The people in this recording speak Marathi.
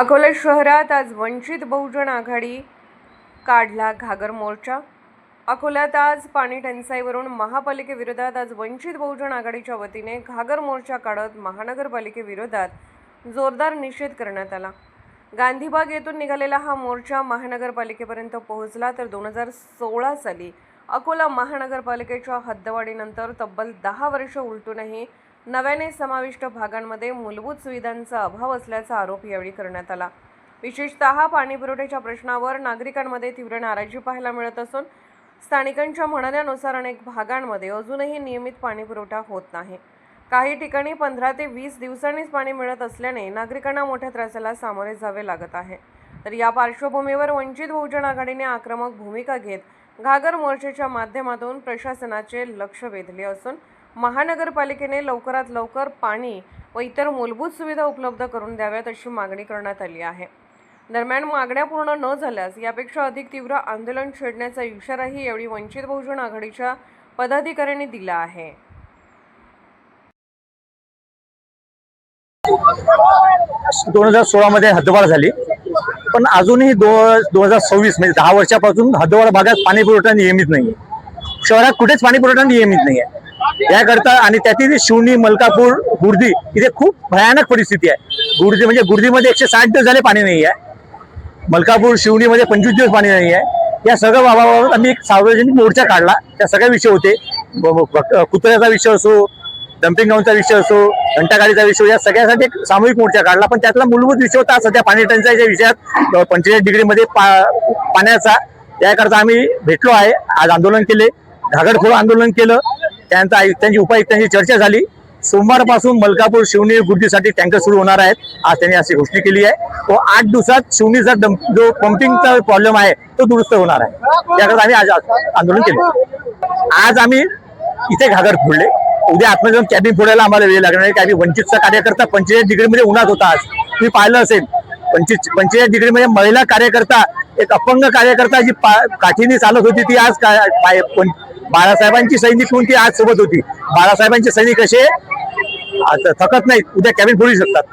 अकोला शहरात आज वंचित बहुजन आघाडी काढला घागर मोर्चा। अकोल्यात आज पाणी टंचाईवरून महापालिकेविरोधात आज वंचित बहुजन आघाडीच्या वतीने घागर मोर्चा काढत महानगरपालिकेविरोधात जोरदार निषेध करण्यात आला। गांधीबाग येथून निघालेला हा मोर्चा महानगरपालिकेपर्यंत पोहोचला तर 2016 साली अकोला महानगरपालिकेच्या हद्दवाढीनंतर तब्बल 10 वर्ष उलटूनही नव्याने समाविष्ट भागांमध्ये मूलभूत सुविधांचा अभाव असल्याचा आरोप यावेळी करण्यात आला। विशेषतः पाणीपुरवठ्याच्या प्रश्नावर नागरिकांमध्ये तीव्र नाराजी पाहायला मिळत असून स्थानिकांच्या म्हणण्यानुसार अनेक भागांमध्ये अजूनही नियमित पाणीपुरवठा होत नाही। काही ठिकाणी 15 ते 20 दिवसांनीच पाणी मिळत असल्याने नागरिकांना मोठ्या त्रासाला सामोरे जावे लागत आहे। तर या पार्श्वभूमीवर वंचित बहुजन आघाडीने आक्रमक भूमिका घेत घागर मोर्चाच्या माध्यमातून प्रशासनाचे लक्ष वेधले असून महानगरपालिकेने लवकरात लवकर पाणी व इतर मूलभूत सुविधा उपलब्ध करून द्याव्यात अशी मागणी करण्यात आली आहे। दरम्यान मागण्या पूर्ण न झाल्यास यापेक्षा अधिक तीव्र आंदोलन छेडण्याचा इशाराही यावेळी वंचित बहुजन आघाडीच्या पदाधिकाऱ्यांनी दिला आहे। 2016 मध्ये हद्दवाढ झाली, पण अजूनही 2026 म्हणजे 10 वर्षापासून हद्दवाढ भागात पाणी पुरवठा नियमित नाहीये। शहरात कुठेच पाणी पुरवठा नियमित नाहीये। याकरता आणि त्यातील शिवनी, मलकापूर, गुर्दी इथे खूप भयानक परिस्थिती आहे। गुर्दी म्हणजे गुर्दीमध्ये 160 दिवस झाले पाणी नाही आहे। मलकापूर, शिवनीमध्ये 25 दिवस पाणी नाही आहे। या सगळ्या बाबतीत आम्ही एक सार्वजनिक मोर्चा काढला। त्या सगळ्या विषय होते, कुत्र्याचा विषय असो, डम्पिंग ग्राउंडचा विषय असो, घंटागाडीचा विषय, या सगळ्यासाठी एक सामूहिक मोर्चा काढला। पण त्यातला मूलभूत विषय होता सध्या पाणी टंचाईच्या विषयात 45 डिग्रीमध्ये पाण्याचा। त्याकरता आम्ही भेटलो आहे, आज आंदोलन केले, घागरखोर आंदोलन केलं। त्यानंतर आयुक्तांची उपायुक्तांची चर्चा झाली। सोमवारपासून मलकापूर, शिवनी, गुर्दीसाठी टँकर सुरू होणार आहेत। आज त्यांनी अशी घोषणा केली आहे। तो 8 दिवसात शिवनीचा जो पंपिंगचा प्रॉब्लेम आहे तो दुरुस्त होणार आहे। त्याकरता आम्ही आज आंदोलन केले। आज आम्ही इथे घागर फोडले, उद्या आतमध्ये जाऊन कॅबिन फोडायला आम्हाला वेळ लागणार आहे। कारण वंचितचा कार्यकर्ता 45 डिग्रीमध्ये उन्हात होता। आज तुम्ही पाहिलं असेल, 45 डिग्रीमध्ये महिला कार्यकर्ता, एक अपंग कार्यकर्ता जी काठीने चालत होती ती आज बाळासाहेबांची सैनिक म्हणून ती आज सोबत होती। बाळासाहेबांचे सैनिक असे थकत नाहीत, उद्या कॅबिन फोडू शकतात।